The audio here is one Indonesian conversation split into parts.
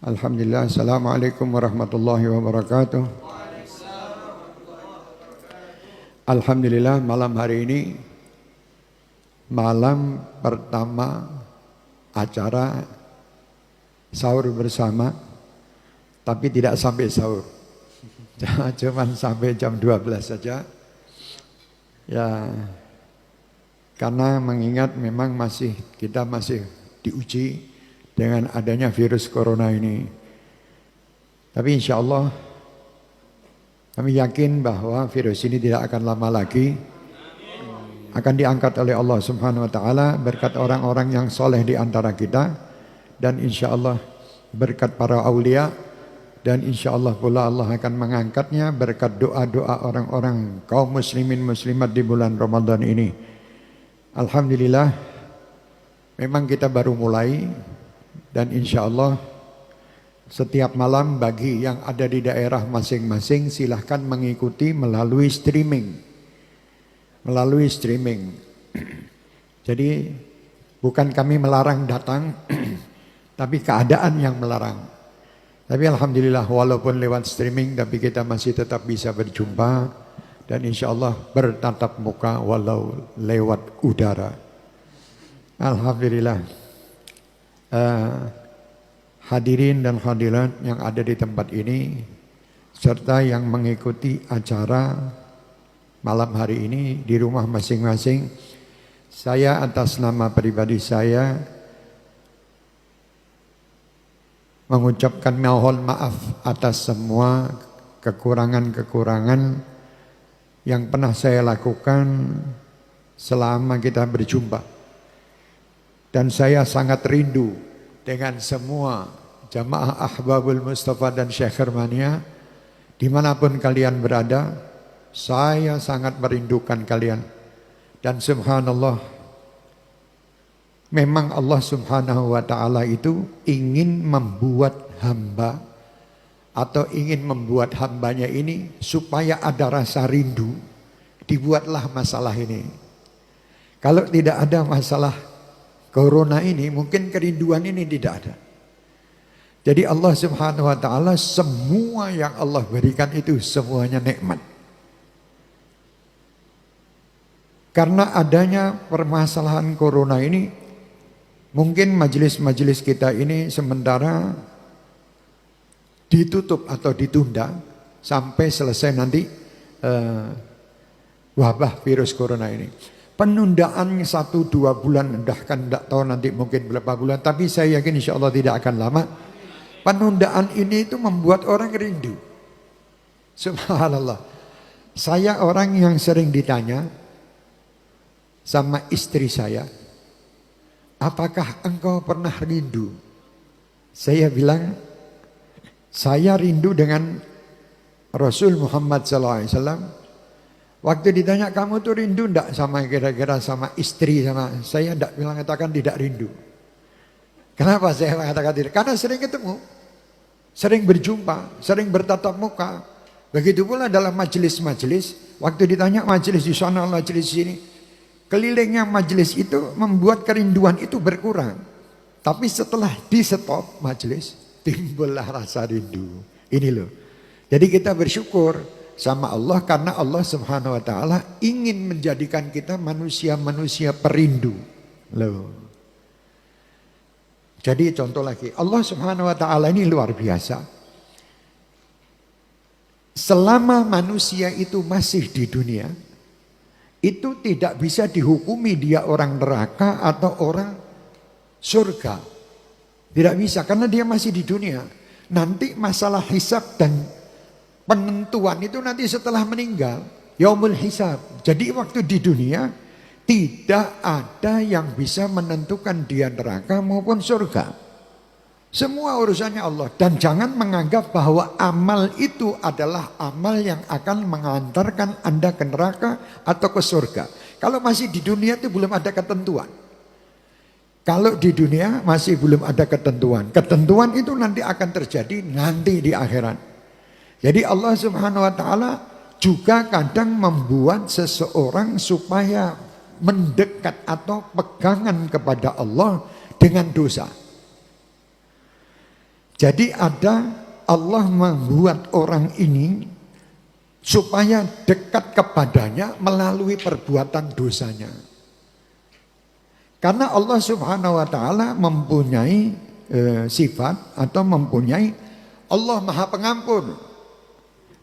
Alhamdulillah, assalamualaikum warahmatullahi wabarakatuh. Alhamdulillah, malam hari ini malam pertama acara sahur bersama, tapi tidak sampai sahur, cuman sampai jam 12 saja. Ya, karena mengingat memang kita masih diuji dengan adanya virus corona ini. Tapi insya Allah kami yakin bahwa virus ini tidak akan lama lagi, akan diangkat oleh Allah Subhanahu wa taala berkat orang-orang yang soleh di antara kita, dan insya Allah berkat para aulia, dan insya Allah pula Allah akan mengangkatnya berkat doa-doa orang-orang kaum muslimin muslimat di bulan Ramadan ini. Alhamdulillah, memang kita baru mulai. Dan insya Allah setiap malam bagi yang ada di daerah masing-masing silahkan mengikuti melalui streaming. Jadi bukan kami melarang datang, tapi keadaan yang melarang. Tapi alhamdulillah walaupun lewat streaming, tapi kita masih tetap bisa berjumpa. Dan insya Allah bertatap muka walau lewat udara. Alhamdulillah. Hadirin dan hadirat yang ada di tempat ini serta yang mengikuti acara malam hari ini di rumah masing-masing, saya atas nama pribadi saya mengucapkan mohon maaf atas semua kekurangan-kekurangan yang pernah saya lakukan selama kita berjumpa. Dan saya sangat rindu dengan semua jamaah Ahbabul Mustafa dan Syekh Hermania, dimanapun kalian berada, saya sangat merindukan kalian. Dan subhanallah, memang Allah Subhanahu wa ta'ala itu ingin membuat hamba, atau ingin membuat hambanya ini supaya ada rasa rindu. Dibuatlah masalah ini. Kalau tidak ada masalah corona ini, mungkin kerinduan ini tidak ada. Jadi Allah Subhanahu wa ta'ala, semua yang Allah berikan itu semuanya nikmat. Karena adanya permasalahan corona ini, mungkin majelis-majelis kita ini sementara ditutup atau ditunda sampai selesai nanti wabah virus corona ini. Penundaan 1-2 bulan, bahkan tidak tahu nanti mungkin berapa bulan, tapi saya yakin insya Allah tidak akan lama. Penundaan ini itu membuat orang rindu. Subhanallah. Saya orang yang sering ditanya sama istri saya, apakah engkau pernah rindu? Saya bilang, saya rindu dengan Rasul Muhammad SAW. Waktu ditanya, kamu tuh rindu enggak sama kira-kira sama istri, sama saya, enggak, bilang katakan tidak rindu. Kenapa saya mengatakan tidak? Karena sering ketemu, sering berjumpa, sering bertatap muka. Begitu pula dalam majelis-majelis, waktu ditanya majelis di sana, majelis di sini, kelilingnya majelis itu membuat kerinduan itu berkurang. Tapi setelah di stop majelis, timbullah rasa rindu. Ini loh. Jadi kita bersyukur sama Allah karena Allah Subhanahu wa ta'ala ingin menjadikan kita manusia-manusia perindu. Loh. Jadi contoh lagi, Allah Subhanahu wa ta'ala ini luar biasa. Selama manusia itu masih di dunia, itu tidak bisa dihukumi dia orang neraka atau orang surga. Tidak bisa karena dia masih di dunia. Nanti masalah hisab dan penentuan itu nanti setelah meninggal, yaumul hisab. Jadi waktu di dunia tidak ada yang bisa menentukan dia neraka maupun surga. Semua urusannya Allah. Dan jangan menganggap bahwa amal itu adalah amal yang akan mengantarkan Anda ke neraka atau ke surga. Kalau masih di dunia itu belum ada ketentuan. Kalau di dunia masih belum ada ketentuan. Ketentuan itu nanti akan terjadi nanti di akhirat. Jadi Allah Subhanahu wa ta'ala juga kadang membuat seseorang supaya mendekat atau pegangan kepada Allah dengan dosa. Jadi Allah membuat orang ini supaya dekat kepadanya melalui perbuatan dosanya. Karena Allah Subhanahu wa taala mempunyai sifat atau mempunyai Allah Maha Pengampun.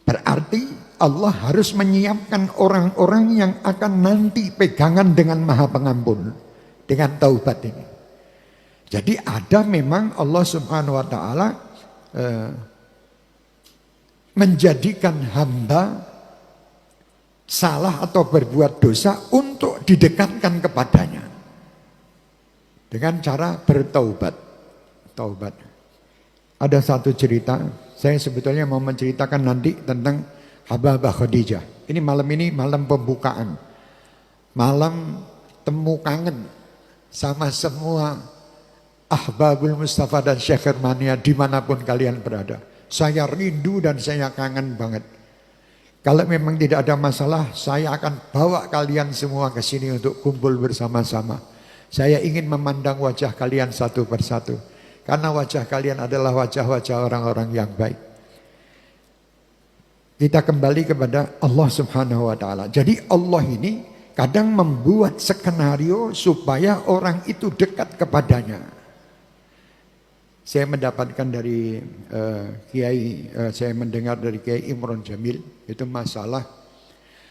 Berarti Allah harus menyiapkan orang-orang yang akan nanti pegangan dengan Maha Pengampun dengan taubat ini. Jadi ada memang Allah Subhanahu wa taala menjadikan hamba salah atau berbuat dosa untuk didekatkan kepadanya dengan cara bertaubat. Taubat. Ada satu cerita, saya sebetulnya mau menceritakan nanti tentang Hababah Khadijah. Ini malam pembukaan. Malam temu kangen sama semua Ahbabul Mustafa dan Syekh Hermania dimanapun kalian berada. Saya rindu dan saya kangen banget. Kalau memang tidak ada masalah, saya akan bawa kalian semua ke sini untuk kumpul bersama-sama. Saya ingin memandang wajah kalian satu persatu. Karena wajah kalian adalah wajah-wajah orang-orang yang baik. Kita kembali kepada Allah Subhanahu wa taala. Jadi Allah ini kadang membuat skenario supaya orang itu dekat kepadanya. Saya mendapatkan dari saya mendengar dari Kiai Imron Jamil, itu masalah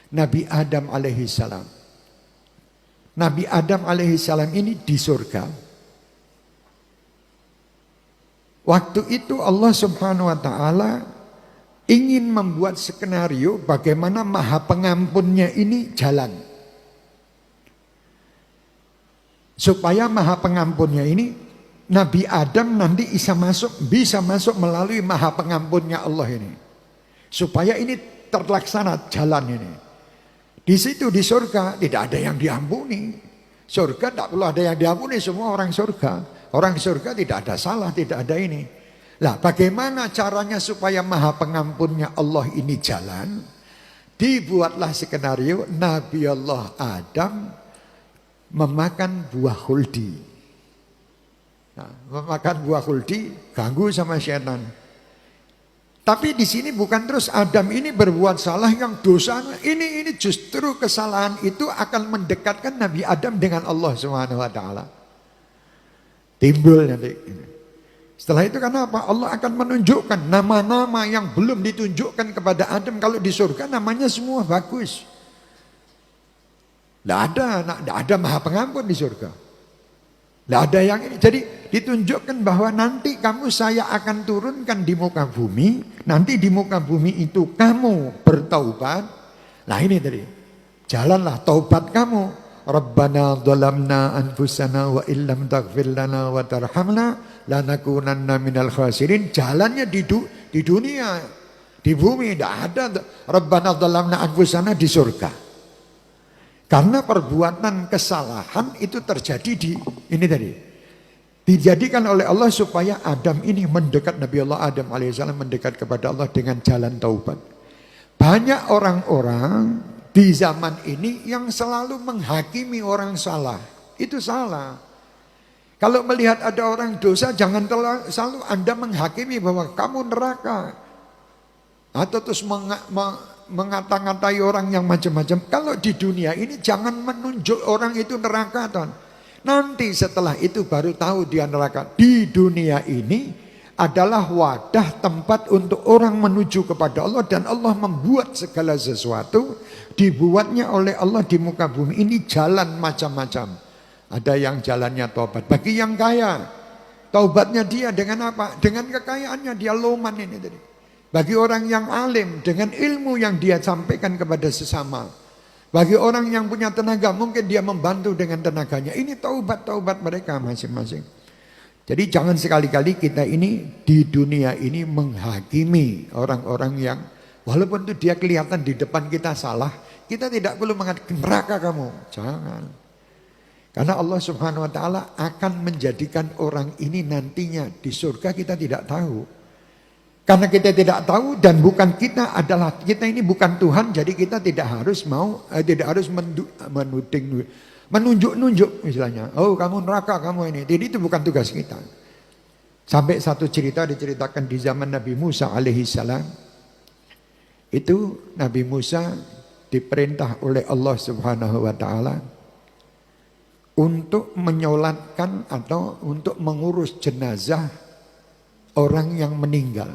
Nabi Adam alaihissalam. Nabi Adam alaihissalam ini di surga. Waktu itu Allah Subhanahu wa taala ingin membuat skenario bagaimana Maha Pengampunnya ini jalan. Supaya Maha Pengampunnya ini Nabi Adam nanti bisa masuk melalui Maha Pengampunnya Allah ini. Supaya ini terlaksana jalan ini. Di situ di surga tidak ada yang diampuni. Surga tidak perlu ada yang diampuni, semua orang surga. Orang surga tidak ada salah, tidak ada ini. Lah bagaimana caranya supaya Maha Pengampunnya Allah ini jalan? Dibuatlah skenario Nabi Allah Adam memakan buah khuldi. Nah, memakan buah khuldi ganggu sama syaitan. Tapi di sini bukan terus Adam ini berbuat salah yang dosa. Ini justru kesalahan itu akan mendekatkan Nabi Adam dengan Allah Subhanahu wa taala. Timbul nanti. Setelah itu karena apa? Allah akan menunjukkan nama-nama yang belum ditunjukkan kepada Adam. Kalau di surga namanya semua bagus. Tidak ada Maha Pengampun di surga. Tidak ada yang ini. Jadi ditunjukkan bahwa nanti saya akan turunkan di muka bumi. Nanti di muka bumi itu kamu bertaubat. Nah ini tadi. Jalanlah taubat kamu. Rabbana dhalamna anfusana wa illam taghfir lana wa tarhamna lanakunanna minal khasirin. Jalannya di dunia, di bumi tidak ada Rabbana dhalamna anfusana di surga. Karena perbuatan kesalahan itu terjadi di ini tadi. Dijadikan oleh Allah supaya Adam ini mendekat, Nabi Allah Adam alaihissalam mendekat kepada Allah dengan jalan taubat. Banyak orang-orang di zaman ini yang selalu menghakimi orang salah. Itu salah. Kalau melihat ada orang dosa, jangan selalu Anda menghakimi bahwa kamu neraka. Atau terus mengata-ngatai orang yang macam-macam. Kalau di dunia ini jangan menunjuk orang itu neraka. Nanti setelah itu baru tahu dia neraka. Di dunia ini adalah wadah tempat untuk orang menuju kepada Allah. Dan Allah membuat segala sesuatu. Dibuatnya oleh Allah di muka bumi ini jalan macam-macam. Ada yang jalannya taubat. Bagi yang kaya, taubatnya dia dengan apa? Dengan kekayaannya dia loman ini tadi. Bagi orang yang alim, dengan ilmu yang dia sampaikan kepada sesama. Bagi orang yang punya tenaga, mungkin dia membantu dengan tenaganya. Ini taubat-taubat mereka masing-masing. Jadi jangan sekali-kali kita ini di dunia ini menghakimi orang-orang yang walaupun itu dia kelihatan di depan kita salah, kita tidak perlu mengatakan neraka kamu. Jangan. Karena Allah Subhanahu wa taala akan menjadikan orang ini nantinya di surga kita tidak tahu. Karena kita tidak tahu dan bukan kita ini bukan Tuhan, jadi kita tidak harus menunjuk-nunjuk misalnya. Oh, kamu neraka kamu ini. Jadi itu bukan tugas kita. Sampai satu cerita diceritakan di zaman Nabi Musa alaihissalam. Itu Nabi Musa diperintah oleh Allah Subhanahu wa taala untuk menyolatkan atau untuk mengurus jenazah orang yang meninggal.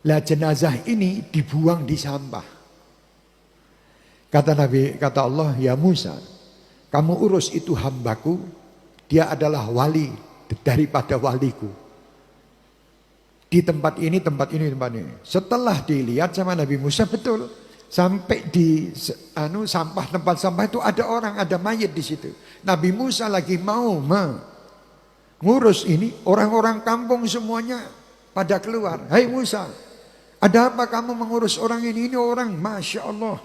Lah jenazah ini dibuang di sampah. Kata Allah, ya Musa, kamu urus itu hambaku, dia adalah wali daripada waliku. Di tempat ini. Setelah dilihat sama Nabi Musa, betul. Sampai di sampah, tempat sampah itu ada orang, ada mayit di situ. Nabi Musa lagi mau mengurus ini, orang-orang kampung semuanya pada keluar. Hai Musa, ada apa kamu mengurus orang ini? Ini orang, Masya Allah.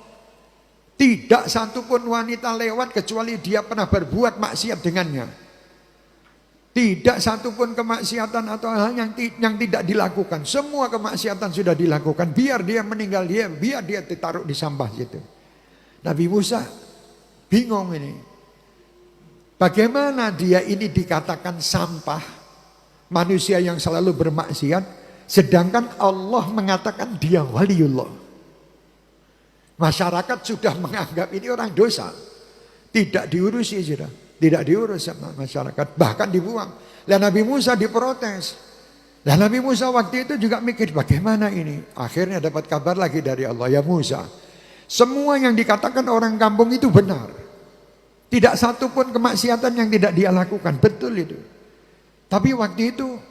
Tidak satupun wanita lewat kecuali dia pernah berbuat maksiat dengannya. Tidak satupun kemaksiatan atau hal yang tidak dilakukan. Semua kemaksiatan sudah dilakukan. Biar dia meninggal, biar dia ditaruh di sampah situ. Nabi Musa bingung ini. Bagaimana dia ini dikatakan sampah, manusia yang selalu bermaksiat, sedangkan Allah mengatakan dia waliullah. Masyarakat sudah menganggap ini orang dosa. Tidak diurusi sudah. Tidak diurus sama masyarakat, bahkan dibuang. Dan Nabi Musa diprotes. Dan Nabi Musa waktu itu juga mikir bagaimana ini. Akhirnya dapat kabar lagi dari Allah, ya Musa, semua yang dikatakan orang kampung itu benar. Tidak satu pun kemaksiatan yang tidak dia lakukan, betul itu. Tapi waktu itu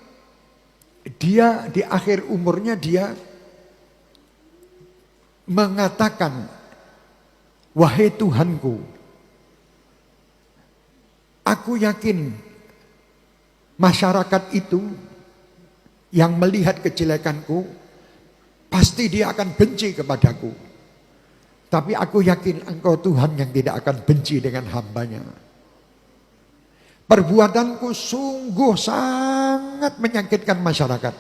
dia di akhir umurnya dia mengatakan, wahai Tuhanku, aku yakin masyarakat itu yang melihat kejelekanku pasti dia akan benci kepadaku. Tapi aku yakin Engkau Tuhan yang tidak akan benci dengan hambanya. Perbuatanku sungguh sangat menyakitkan masyarakat.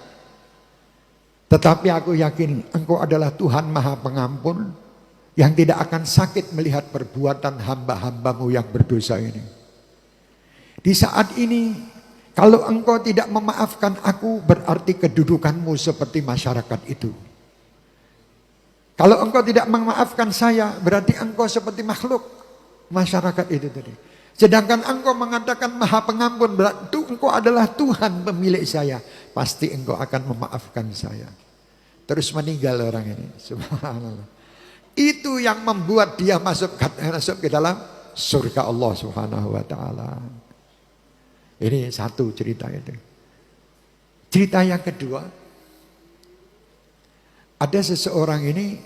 Tetapi aku yakin Engkau adalah Tuhan Maha Pengampun yang tidak akan sakit melihat perbuatan hamba-hambamu yang berdosa ini. Di saat ini, kalau engkau tidak memaafkan aku, berarti kedudukanmu seperti masyarakat itu. Kalau engkau tidak memaafkan saya, berarti engkau seperti makhluk masyarakat itu tadi. Sedangkan engkau mengatakan Maha Pengampun, berarti engkau adalah Tuhan pemilik saya. Pasti engkau akan memaafkan saya. Terus meninggal orang ini. Subhanallah. Itu yang membuat dia masuk ke dalam surga Allah Subhanahu wa taala. Ini satu cerita itu. Cerita yang kedua, ada seseorang ini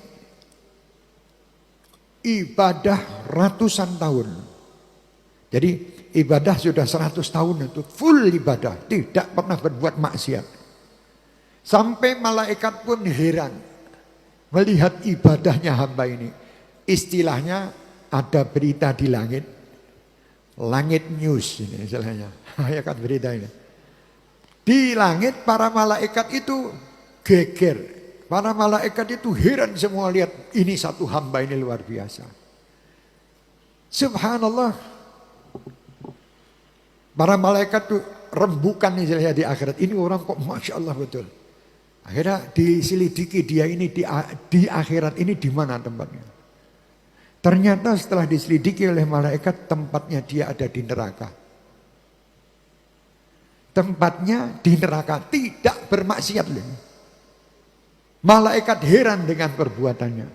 ibadah ratusan tahun. Jadi ibadah sudah 100 tahun itu full ibadah, tidak pernah berbuat maksiat. Sampai malaikat pun heran melihat ibadahnya hamba ini. Istilahnya ada berita di langit. Langit news ini istilahnya. Ya kan berita ini. Di langit para malaikat itu geger. Para malaikat itu heran semua lihat ini satu hamba ini luar biasa. Subhanallah. Para malaikat itu rembukan istilahnya di akhirat. Ini orang kok Masya Allah betul. Akhirnya diselidiki dia ini di akhirat ini di mana tempatnya. Ternyata setelah diselidiki oleh malaikat, tempatnya dia ada di neraka. Tempatnya di neraka, tidak bermaksiat. Malaikat heran dengan perbuatannya.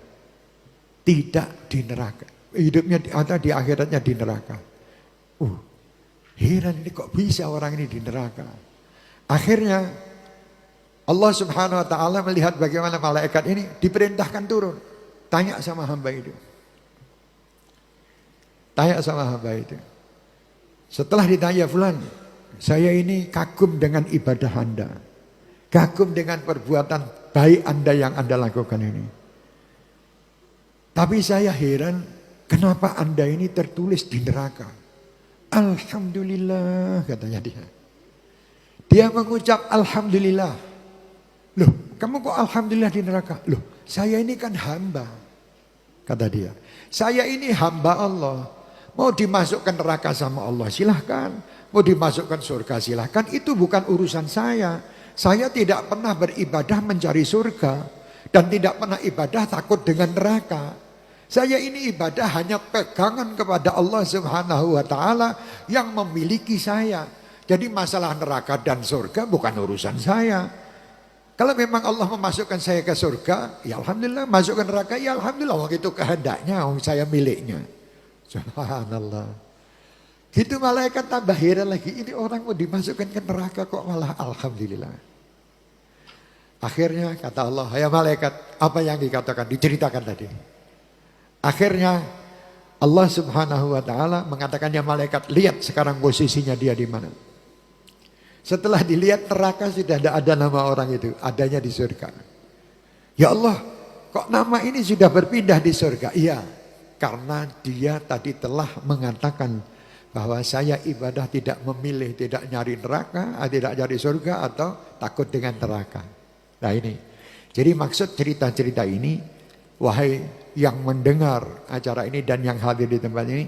Tidak di neraka. Hidupnya ada di akhiratnya di neraka. Heran ini kok bisa orang ini di neraka. Akhirnya Allah Subhanahu wa taala melihat bagaimana malaikat ini diperintahkan turun. Tanya sama hamba itu. Tanya sama hamba itu. Setelah ditanya, fulan, saya ini kagum dengan ibadah Anda. Kagum dengan perbuatan baik Anda yang Anda lakukan ini. Tapi saya heran, kenapa Anda ini tertulis di neraka? Alhamdulillah, katanya dia. Dia mengucap Alhamdulillah. Loh, kamu kok Alhamdulillah di neraka? Loh, saya ini kan hamba, kata dia. Saya ini hamba Allah. Mau dimasukkan neraka sama Allah silahkan. Mau dimasukkan surga silahkan. Itu bukan urusan saya. Saya tidak pernah beribadah mencari surga. Dan tidak pernah ibadah takut dengan neraka. Saya ini ibadah hanya pegangan kepada Allah Subhanahu wa ta'ala yang memiliki saya. Jadi masalah neraka dan surga bukan urusan saya. Kalau memang Allah memasukkan saya ke surga, ya Alhamdulillah. Masukkan neraka, ya Alhamdulillah. Waktu itu kehendaknya, saya miliknya. Subhanallah. Gitu malaikat tambah heran lagi. Ini orang mau dimasukkan ke neraka kok malah Alhamdulillah. Akhirnya kata Allah, ya malaikat, apa yang dikatakan, diceritakan tadi. Akhirnya Allah Subhanahu wa ta'ala mengatakan, ya malaikat, lihat sekarang posisinya dia di mana. Setelah dilihat neraka sudah tidak ada nama orang itu, adanya di surga. Ya Allah, kok nama ini sudah berpindah di surga? Iya, karena dia tadi telah mengatakan bahwa saya ibadah tidak memilih, tidak nyari neraka, tidak nyari surga atau takut dengan neraka. Nah ini, jadi maksud cerita-cerita ini, wahai yang mendengar acara ini dan yang hadir di tempat ini,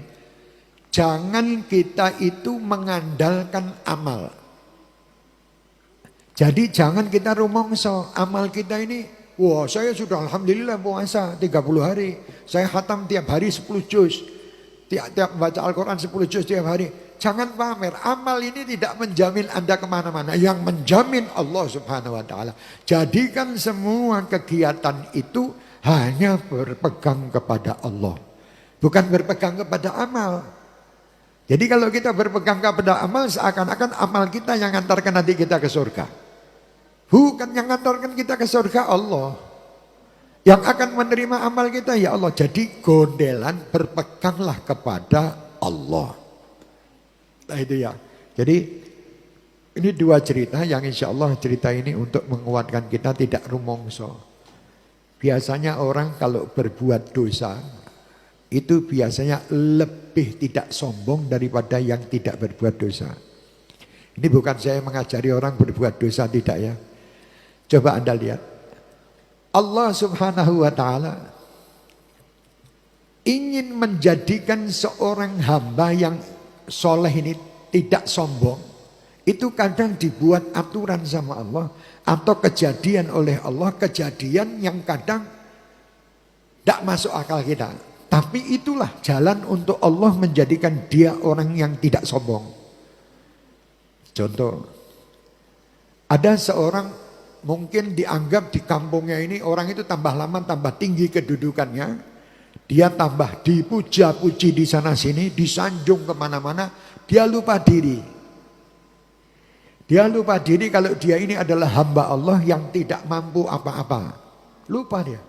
jangan kita itu mengandalkan amal. Jadi jangan kita rumongso amal kita ini, wah saya sudah Alhamdulillah puasa 30 hari, saya khatam tiap hari 10 juz, tiap baca Al-Quran 10 juz tiap hari. Jangan pamer, amal ini tidak menjamin Anda kemana-mana. Yang menjamin Allah Subhanahu wa ta'ala. Jadikan semua kegiatan itu hanya berpegang kepada Allah, bukan berpegang kepada amal. Jadi kalau kita berpegang kepada amal, seakan-akan amal kita yang antarkan nanti kita ke surga. Bukan yang antarkan kita ke surga, Allah. Yang akan menerima amal kita ya Allah. Jadi gondelan berpeganglah kepada Allah. Nah itu ya. Jadi ini dua cerita yang insya Allah cerita ini untuk menguatkan kita tidak rumongso. Biasanya orang kalau berbuat dosa itu biasanya lebih tidak sombong daripada yang tidak berbuat dosa. Ini bukan saya mengajari orang berbuat dosa, tidak ya. Coba Anda lihat. Allah Subhanahu wa ta'ala ingin menjadikan seorang hamba yang soleh ini tidak sombong. Itu kadang dibuat aturan sama Allah atau kejadian oleh Allah, kejadian yang kadang tidak masuk akal kita. Tapi itulah jalan untuk Allah menjadikan dia orang yang tidak sombong. Contoh, ada seorang mungkin dianggap di kampungnya ini orang itu tambah lama tambah tinggi kedudukannya. Dia tambah dipuja-puji di sana sini, disanjung kemana-mana. Dia lupa diri. Dia lupa diri kalau dia ini adalah hamba Allah yang tidak mampu apa-apa. Lupa dia.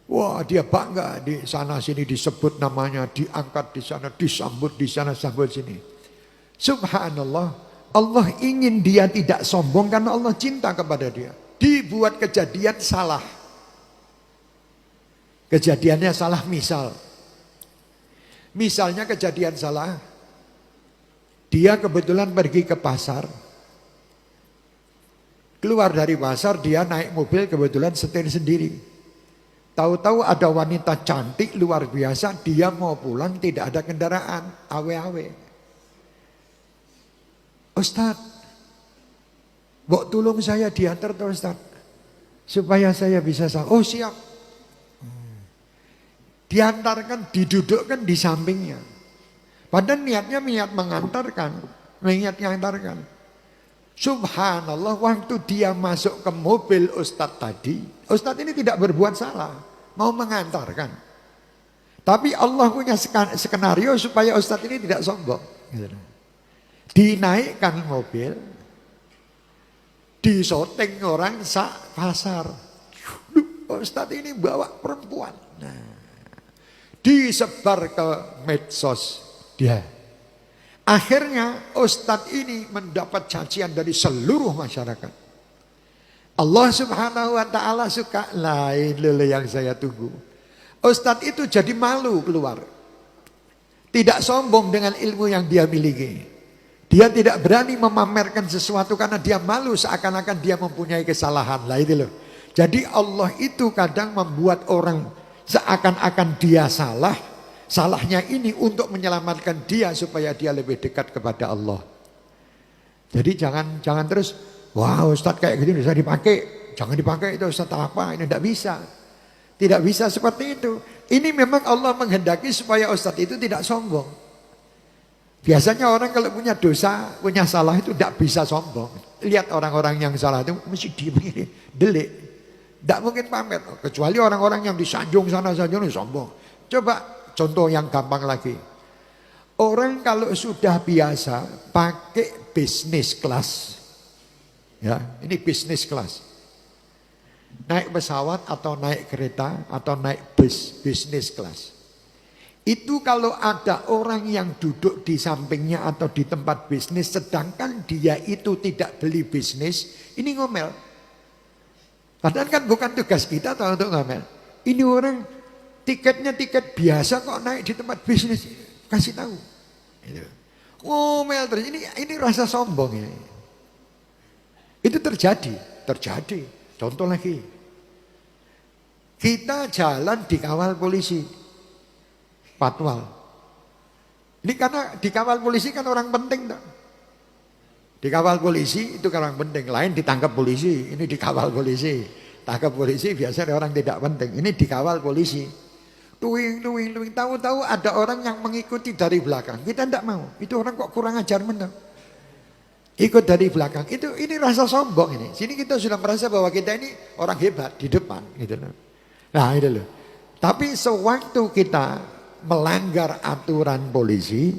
Wah, dia bangga di sana sini disebut namanya, diangkat di sana, disambut di sana, sambut sini. Subhanallah, Allah ingin dia tidak sombong karena Allah cinta kepada dia. Dibuat kejadian salah. Kejadiannya salah misal. Misalnya kejadian salah. Dia kebetulan pergi ke pasar. Keluar dari pasar dia naik mobil kebetulan setir sendiri. Tahu-tahu ada wanita cantik luar biasa, dia mau pulang tidak ada kendaraan, awe-awe. Ustaz, mbok tolong saya diantar tuh Ustaz, supaya saya bisa oh siap. Diantarkan, didudukkan di sampingnya. Padahal niatnya niat mengantarkan, Subhanallah, waktu dia masuk ke mobil Ustadz tadi, Ustadz ini tidak berbuat salah, mau mengantarkan. Tapi Allah punya skenario supaya Ustadz ini tidak sombong. Dinaikkan mobil, disoting orang sak pasar. Ustadz ini bawa perempuan. Nah, disebar ke medsos dia. Akhirnya Ustadz ini mendapat cacian dari seluruh masyarakat. Allah Subhanahu wa ta'ala suka lain lele yang saya tunggu. Ustadz itu jadi malu keluar. Tidak sombong dengan ilmu yang dia miliki. Dia tidak berani memamerkan sesuatu karena dia malu seakan-akan dia mempunyai kesalahan. Lah itu loh. Jadi Allah itu kadang membuat orang seakan-akan dia salah, Salahnya ini untuk menyelamatkan dia supaya dia lebih dekat kepada Allah. Jadi jangan terus, wah Ustadz kayak gitu bisa dipakai. Jangan dipakai itu Ustadz apa, ini tidak bisa. Tidak bisa seperti itu. Ini memang Allah menghendaki supaya Ustadz itu tidak sombong. Biasanya orang kalau punya dosa, punya salah itu tidak bisa sombong. Lihat orang-orang yang salah itu mesti begini, delik. Tidak mungkin pamer. Kecuali orang-orang yang disanjung sana sanjung sombong. Coba contoh yang gampang lagi. Orang kalau sudah biasa pakai bisnis kelas. Ya, ini bisnis kelas. Naik pesawat atau naik kereta atau naik bus bisnis kelas. Itu kalau ada orang yang duduk di sampingnya atau di tempat bisnis sedangkan dia itu tidak beli bisnis, ini ngomel. Padahal kan bukan tugas kita tahu untuk ngomel. Ini orang tiketnya tiket biasa kok naik di tempat bisnis, kasih tahu. Ngomel terus, ini rasa sombong ya. Itu terjadi. Contoh lagi, kita jalan dikawal polisi, patwal. Ini karena dikawal polisi kan orang penting tak? Dikawal polisi itu orang penting, lain ditangkap polisi, ini dikawal polisi. Tangkap polisi biasanya orang tidak penting, ini dikawal polisi. Tuing, tahu-tahu ada orang yang mengikuti dari belakang, kita tidak mau. Itu orang kok kurang ajar menang. Ikut dari belakang, ini rasa sombong ini. Sini kita sudah merasa bahwa kita ini orang hebat di depan, gitu loh. Nah itu loh. Tapi sewaktu kita melanggar aturan polisi,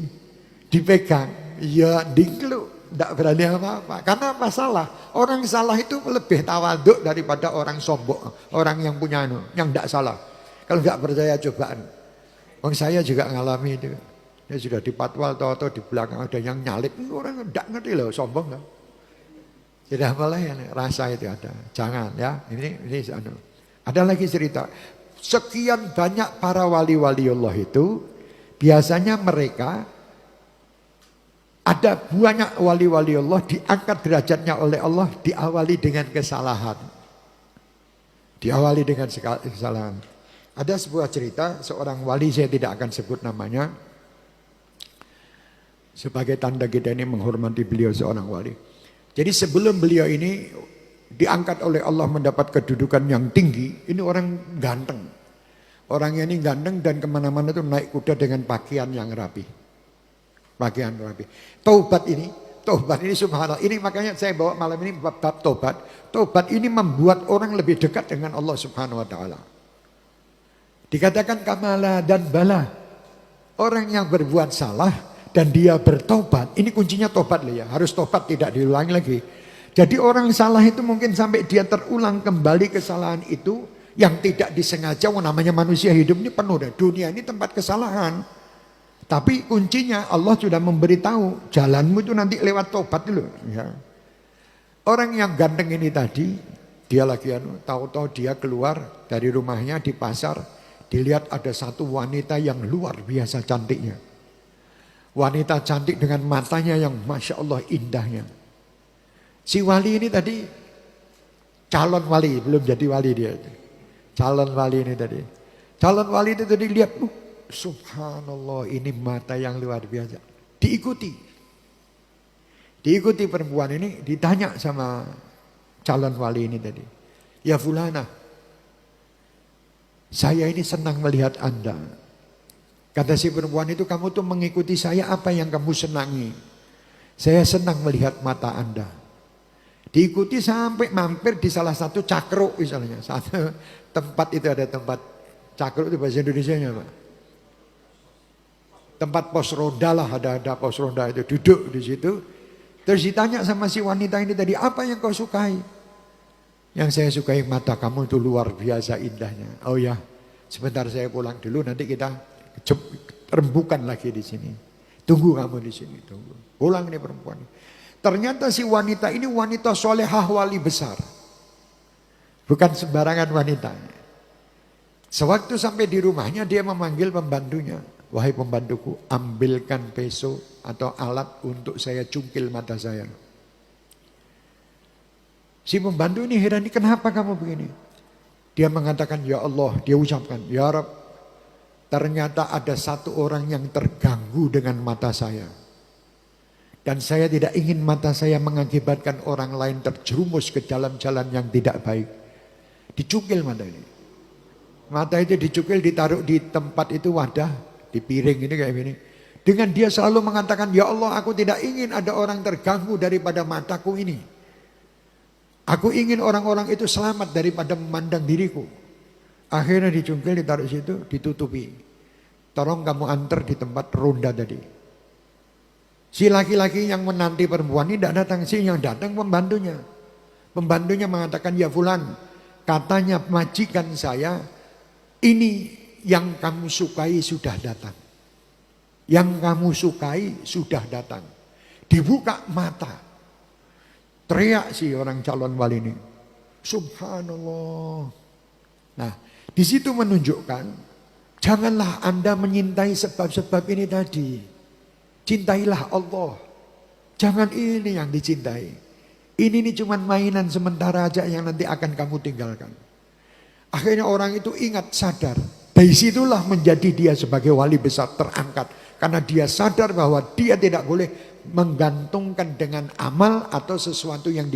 dipegang, ya dingkluk, tidak berani apa-apa. Karena apa salah? Orang salah itu lebih tawaduk daripada orang sombong, orang yang punya yang tidak salah. Kalau nggak percaya cobaan. Saya juga ngalami itu. Ya sudah dipatwal atau di belakang ada yang nyalip, orang tidak ngerti loh, sombong kan. Tidak boleh ya, rasa itu ada. Jangan ya. Ini ada lagi cerita. Sekian banyak para wali-wali Allah itu biasanya mereka ada banyak wali-wali Allah diangkat derajatnya oleh Allah diawali dengan kesalahan. Diawali dengan kesalahan. Ada sebuah cerita seorang wali, saya tidak akan sebut namanya. Sebagai tanda kita ini menghormati beliau seorang wali. Jadi sebelum beliau ini diangkat oleh Allah mendapat kedudukan yang tinggi, ini orang ganteng. Orangnya ini ganteng dan kemana-mana itu naik kuda dengan pakaian yang rapi. Pakaian rapi. Taubat ini subhanallah. Ini makanya saya bawa malam ini bab taubat. Taubat ini membuat orang lebih dekat dengan Allah subhanahu wa ta'ala. Dikatakan kamala dan bala. Orang yang berbuat salah dan dia bertobat, ini kuncinya tobat loh ya, harus tobat tidak diulangi lagi. Jadi orang salah itu mungkin sampai dia terulang kembali kesalahan itu yang tidak disengaja. Namanya manusia hidup ini penuh deh, dunia ini tempat kesalahan. Tapi kuncinya Allah sudah memberitahu jalanmu itu nanti lewat tobat dulu. Ya. Orang yang ganteng ini tadi, dia lagi tahu-tahu dia keluar dari rumahnya di pasar, dilihat ada satu wanita yang luar biasa cantiknya. Wanita cantik dengan matanya yang Masya Allah indahnya. Si wali ini tadi calon wali, belum jadi wali dia. Calon wali ini tadi. Calon wali itu tadi lihat, subhanallah ini mata yang luar biasa. Diikuti perempuan ini, ditanya sama calon wali ini tadi. Ya fulana, saya ini senang melihat Anda. Kata si perempuan itu, kamu tuh mengikuti saya, apa yang kamu senangi? Saya senang melihat mata Anda. Diikuti sampai mampir di salah satu cakruk misalnya. Satu tempat itu ada tempat cakruk itu bahasa Indonesianya Pak. Tempat pos ronda lah, ada pos ronda itu, duduk di situ. Terus ditanya sama si wanita ini tadi, apa yang kau sukai? Yang saya sukai mata kamu itu luar biasa indahnya. Oh ya, sebentar saya pulang dulu, nanti kita rembukan lagi di sini. Tunggu kamu di sini, tunggu. Pulang nih perempuan. Ternyata si wanita ini wanita solehah wali besar. Bukan sembarangan wanita. Sewaktu sampai di rumahnya dia memanggil pembantunya. Wahai pembantuku, ambilkan peso atau alat untuk saya cungkil mata saya. Si pembantu ini heran, kenapa kamu begini? Dia mengatakan, ya Allah, dia ucapkan, ya Rabb, Ternyata ada satu orang yang terganggu dengan mata saya. Dan saya tidak ingin mata saya mengakibatkan orang lain terjerumus ke dalam jalan yang tidak baik. Dicukil mata ini. Mata itu dicukil, ditaruh di tempat itu wadah, di piring ini kayak gini. Dengan dia selalu mengatakan, ya Allah, aku tidak ingin ada orang terganggu daripada mataku ini. Aku ingin orang-orang itu selamat daripada memandang diriku. Akhirnya dicungkil, ditaruh situ, ditutupi. Tolong kamu antar di tempat ronda tadi. Si laki-laki yang menanti perempuan ini tidak datang, si yang datang pembantunya. Pembantunya mengatakan, ya fulan, katanya majikan saya, ini yang kamu sukai sudah datang. Yang kamu sukai sudah datang. Dibuka mata. Teriak si orang calon wali ini. Subhanallah. Nah, di situ menunjukkan, janganlah Anda menyintai sebab-sebab ini tadi. Cintailah Allah. Jangan ini yang dicintai. Ini cuma mainan sementara aja yang nanti akan kamu tinggalkan. Akhirnya orang itu ingat, sadar. Dari situlah menjadi dia sebagai wali besar terangkat. Karena dia sadar bahwa dia tidak boleh menggantungkan dengan amal atau sesuatu yang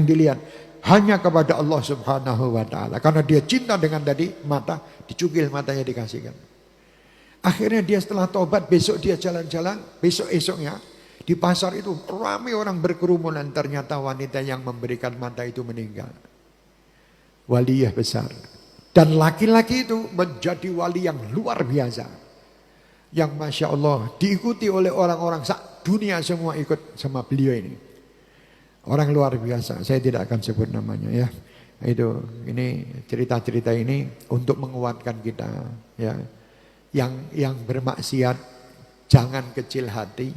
dilihat. Hanya kepada Allah subhanahu wa ta'ala. Karena dia cinta dengan tadi mata, dicukil matanya dikasihkan. Akhirnya dia setelah tobat, besok dia jalan-jalan, besok-esoknya di pasar itu ramai orang berkerumunan. Ternyata wanita yang memberikan mata itu meninggal. Waliyah besar. Dan laki-laki itu menjadi wali yang luar biasa. Yang Masya Allah diikuti oleh orang-orang dunia semua ikut sama beliau ini. Orang luar biasa, saya tidak akan sebut namanya ya. Ini cerita-cerita ini untuk menguatkan kita ya. Yang bermaksiat jangan kecil hati,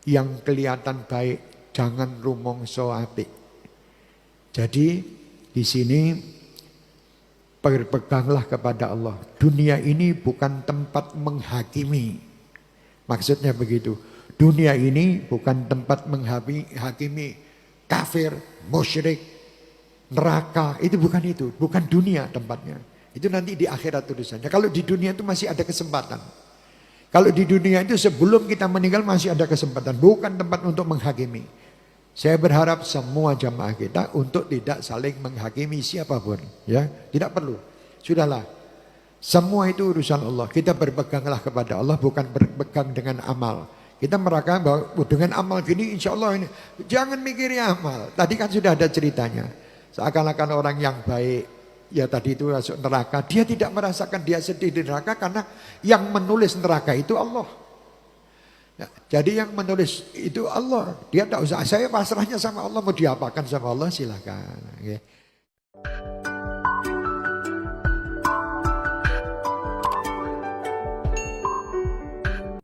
yang kelihatan baik jangan rumongso apik. Jadi di sini berpeganglah kepada Allah. Dunia ini bukan tempat menghakimi. Maksudnya begitu. Dunia ini bukan tempat menghakimi kafir, musyrik, neraka. Itu bukan itu. Bukan dunia tempatnya. Itu nanti di akhirat urusannya. Kalau di dunia itu masih ada kesempatan. Kalau di dunia itu sebelum kita meninggal masih ada kesempatan. Bukan tempat untuk menghakimi. Saya berharap semua jamaah kita untuk tidak saling menghakimi siapapun, ya, tidak perlu. Sudahlah, semua itu urusan Allah. Kita berpeganglah kepada Allah, bukan berpegang dengan amal. Kita merasa bahwa dengan amal gini, insya Allah ini, jangan mikiri amal. Tadi kan sudah ada ceritanya. Seakan-akan orang yang baik, ya tadi itu masuk neraka, dia tidak merasakan dia sedih di neraka karena yang menulis neraka itu Allah. Ya, jadi yang menulis itu Allah. Dia tidak usah, saya pasrahnya sama Allah, mau diapakan sama Allah silahkan. Okay.